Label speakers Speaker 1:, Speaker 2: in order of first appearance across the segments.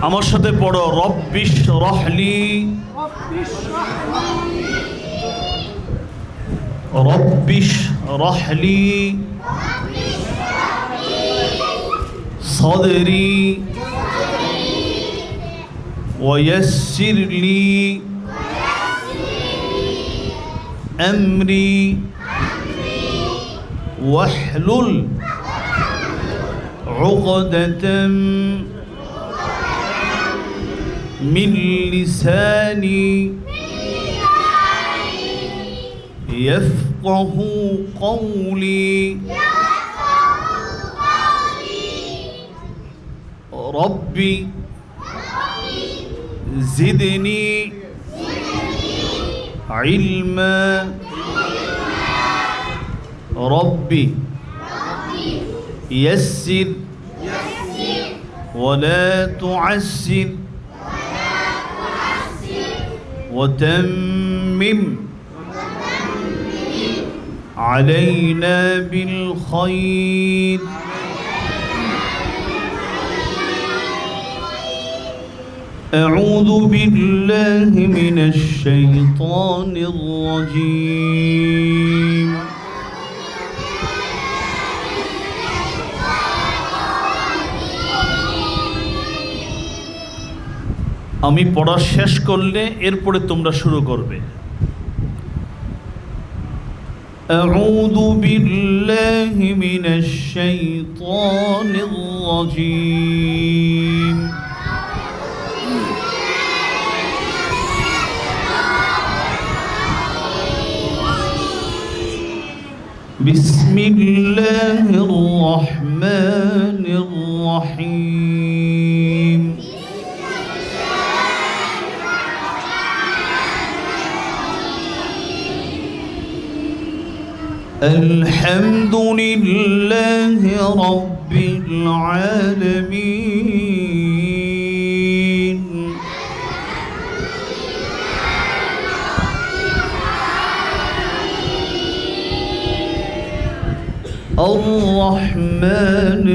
Speaker 1: আমার সাথে পড়ো, রব্বিশ রহলি রব্বিশ রহলি সদরি ওয়ায়াসসির লি আমরি ওয়াহলুল উকদাতাম من لساني يفقه قولي ربي زدني علما ربي يسر ولا تعسر وتمم علينا بالخير أعوذ بالله من الشيطان الرجيم আমি পড়া শেষ করলে এরপরে তোমরা শুরু করবে। আউযু বিল্লাহি মিনাশ শাইতানির রাজীম। বিসমিল্লাহির রাহমানির রাহিম। الحمد لله رب العالمين الرحمن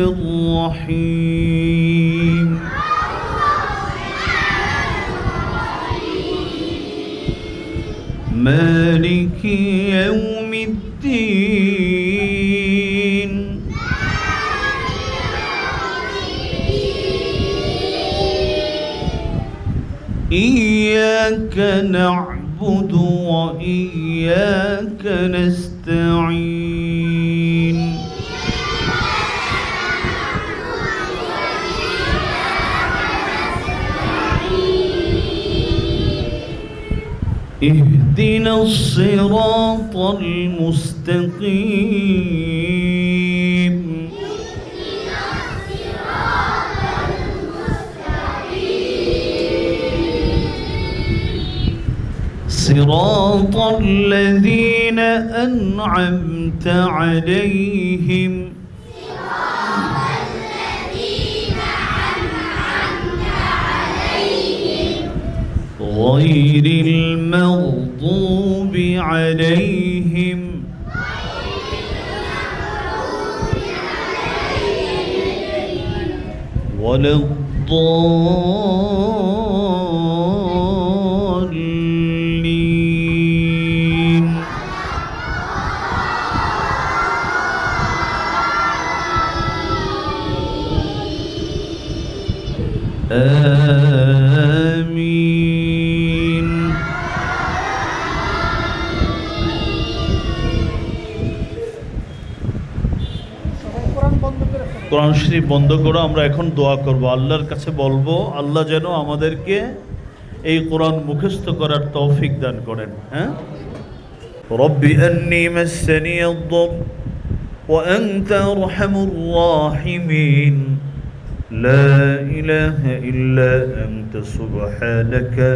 Speaker 1: الرحيم مالك يوم الدين إياك نعبد وإياك نستعين اهدنا الصراط المستقيم صراط الذين أنعمت عليهم غير المغضوب عليهم ولا الضالين آمين কোরআন শরীফ বন্ধ করো। আমরা এখন দোয়া করব, আল্লাহর কাছে বলবো আল্লাহ যেন আমাদেরকে এই কোরআন মুখস্থ করার তৌফিক দান করেন। হ্যাঁ, রব্বি আন্নী মাসসানি আদ-দুর ওয়া আনতা আরহামুর রাহিমিন লা ইলাহা ইল্লা আনতা সুবহানাকা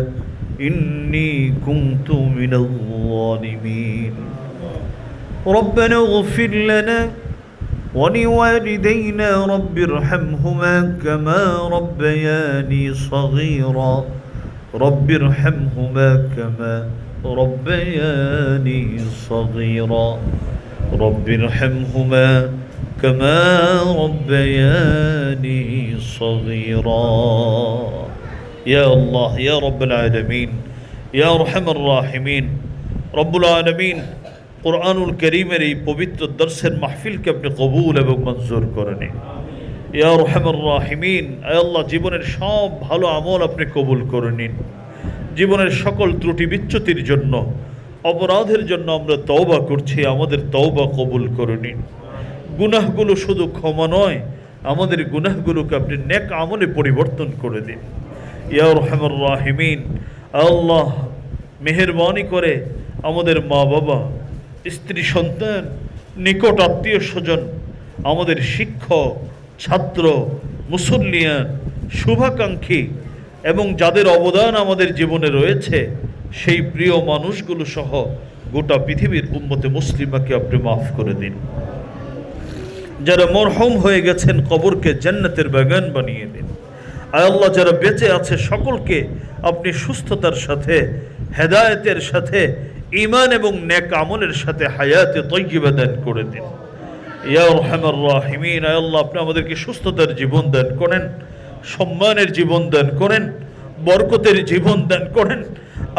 Speaker 1: ইন্নী কুনতু মিনাল যালিমিন। রব্বানা ইগফির লানা ولوالدينا رب ارحمهما كما ربياني صغيرا رب ارحمهما كما ربياني صغيرا رب ارحمهما كما ربياني صغيرا ইয়া আল্লাহ ইয়া রব্বুল আলামিন ইয়া আরহামার রাহিমিন। রব্বুল আলামিন, কোরআনুল কারীমের এই পবিত্র দর্সের মাহফিলকে আপনি কবুল এবং মঞ্জুর করে নিন। ইয়া আরহামার রাহিমিন, আয় আল্লাহ, জীবনের সব ভালো আমল আপনি কবুল করে নিন। জীবনের সকল ত্রুটি বিচ্যুতির জন্য, অপরাধের জন্য আমরা তওবা করছি, আমাদের তওবা কবুল করে নিন। গুনাহগুলো শুধু ক্ষমা নয়, আমাদের গুনাহগুলোকে আপনি নেক আমলে পরিবর্তন করে দিন। ইয়া আরহামার রাহিমিন, আল্লাহ মেহেরবানি করে আমাদের মা বাবা, স্ত্রী সন্তান, নিকট আত্মীয় স্বজন, আমাদের শিক্ষক, ছাত্র, মুসল্লিয়ান, শুভাকাঙ্ক্ষী এবং যাদের অবদান আমাদের জীবনে রয়েছে সেই প্রিয় মানুষগুলো সহ গোটা পৃথিবীর উম্মতে মুসলিমাকে আপনি মাফ করে দিন। যারা মরহুম হয়ে গেছেন কবরকে জান্নাতের বাগান বানিয়ে দিন। আয় আল্লাহ, যারা বেঁচে আছে সকলকে আপনি সুস্থতার সাথে, হেদায়েতের সাথে, ঈমান এবং নেক আমলের সাথে হায়াতে তাইয়্যিবা দান করে দিন। ইয়া আরহামার রাহিমিন, আয় আল্লাহ, আপনি আমাদেরকে সুস্থতার জীবন দান করেন, সম্মানের জীবন দান করেন, বরকতের জীবন দান করেন,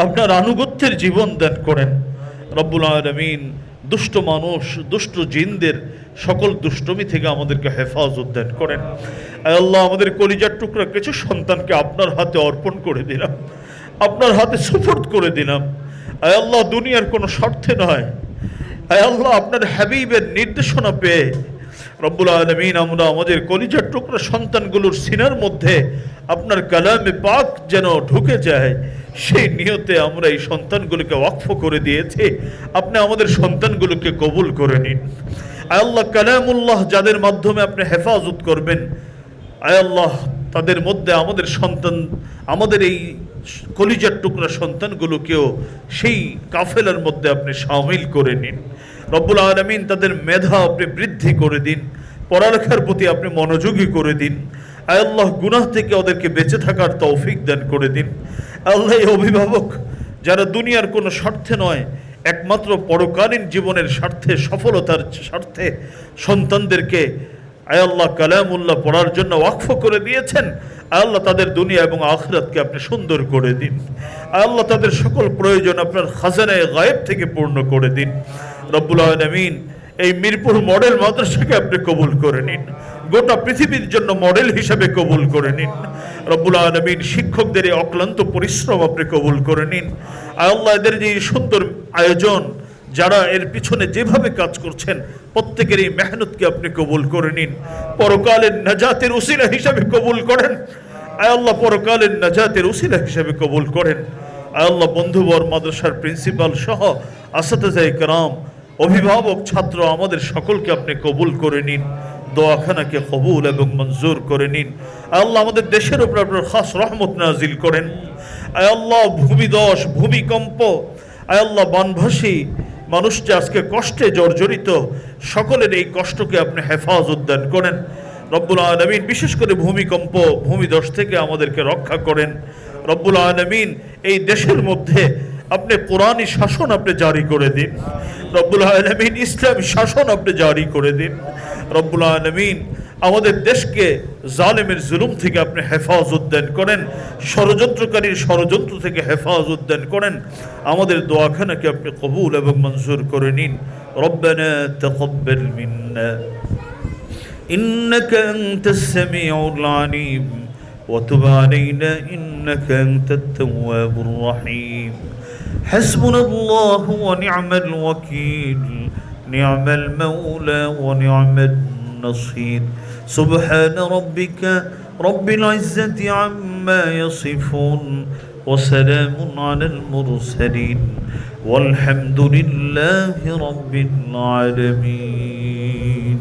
Speaker 1: আপনার আনুগত্যের জীবন দান করেন। রব্বুল আলামিন, দুষ্ট মানুষ, দুষ্ট জিনদের সকল দুষ্টমি থেকে আমাদেরকে হেফাজত দান করেন। আয় আল্লাহ, আমাদের কলিজার টুকরা কিছু সন্তানকে আপনার হাতে অর্পণ করে দিলাম, আপনার হাতে সুপর্দ করে দিলাম। আয় আল্লাহ, দুনিয়ার কোনো স্বার্থে নয়, আয় আল্লাহ, আপনার হাবিবের নির্দেশনা পেয়ে রব্বুল আলামিন, আমরা আমাদের কলিজার টুকরা সন্তানগুলোর সিনার মধ্যে আপনার কালামে পাক যেন ঢুকে যায়, সেই নিয়তে আমরা এই সন্তানগুলোকে ওয়াকফ করে দিয়েছি। আপনি আমাদের সন্তানগুলোকে কবুল করে নিন। আয় আল্লাহ, কালামুল্লাহ যাদের মাধ্যমে আপনি হেফাজত করবেন, আয় আল্লাহ, তাদের মধ্যে আমাদের সন্তান, আমাদের এই কলিজার টুকরা সন্তানগুলোকেও সেই কাফেলার মধ্যে আপনি শামিল করে নিন। রব্বুল আলামিন, তাদের মেধা আপনি বৃদ্ধি করে দিন, পড়ালেখার প্রতি আপনি মনোযোগী করে দিন। আয় আল্লাহ, গুনাহ থেকে ওদেরকে বেঁচে থাকার তৌফিক দান করে দিন। আল্লাহ, এই অভিভাবক যারা দুনিয়ার কোনো স্বার্থে নয়, একমাত্র পরকালীন জীবনের স্বার্থে, সফলতার স্বার্থে সন্তানদেরকে আয় আল্লাহ কালামুল্লাহ পড়ার জন্য ওয়াকফ করে দিয়েছেন, আয় আল্লাহ, তাদের দুনিয়া এবং আখিরাতকে আপনি সুন্দর করে দিন। আয় আল্লাহ, তাদের সকল প্রয়োজন আপনার খাজানায়ে গায়েব থেকে পূর্ণ করে দিন। রব্বুল আলামিন, এই মিরপুর মডেল মাদ্রাসাকে আপনি কবুল করে নিন, গোটা পৃথিবীর জন্য মডেল হিসাবে কবুল করে নিন। রব্বুল আলামিন, শিক্ষকদের এই অক্লান্ত পরিশ্রম আপনি কবুল করে নিন। আয় আল্লাহ, এদের যে সুন্দর আয়োজন, যারা এর পিছনে যেভাবে কাজ করছেন, প্রত্যেকের এই মেহনতকে আপনি কবুল করে নিন। পরকালের নাজাতের উসিলা হিসাবে কবুল করেন। আয় আল্লাহ, পরকালের নাজাতের উসিলা হিসাবে কবুল করেন। আয় আল্লাহ, বন্ধুবর, মাদ্রাসার প্রিন্সিপাল সহ আসাতিজা کرام, অভিভাবক, ছাত্র, আমাদের সকলকে আপনি কবুল করে নিন। দোয়াখানাকে কবুল এবং মঞ্জুর করে নিন। আয় আল্লাহ, আমাদের দেশের উপর আপনার খাস রহমত নাজিল করেন। আয় আল্লাহ, ভূমিধস, ভূমিকম্প, আয় আল্লাহ, বানভাসী মানুষ যে আজকে কষ্টে জর্জরিত, সকলের এই কষ্টকে আপনি হেফাজত দান করেন। রব্বুল আলামিন, বিশেষ করে ভূমিকম্প, ভূমিধস থেকে আমাদেরকে রক্ষা করেন। রব্বুল আলামিন, এই দেশের মধ্যে আপনি কোরআনী শাসন আপনি জারি করে দিন। রব্বুল আলামিন, ইসলামী শাসন আপনি জারি করে দিন। রব্বুল আলামিন, আমাদের দেশকে জালেমের জুলুম থেকে আপনি হেফাজত দান করেন, ষড়যন্ত্রকারীর ষড়যন্ত্র থেকে হেফাজত দান করেন। আমাদের দোয়াখানাকে আপনি কবুল এবং মঞ্জুর করে নিন। রব্বানা তাকাব্বাল মিন্না ইন্নাকা আনতাস সামিউল আলিম ওয়া তুব আলাইনা ইন্নাকা আনতাত তাওয়াবুর রহিম। হাসবুনাল্লাহু ওয়া নি'মাল ওয়াকিল, নি'মাল মাওলা ওয়া নি'মান নাসির। سبحان ربك رب العزة عما يصفون وسلام على المرسلين والحمد لله رب العالمين.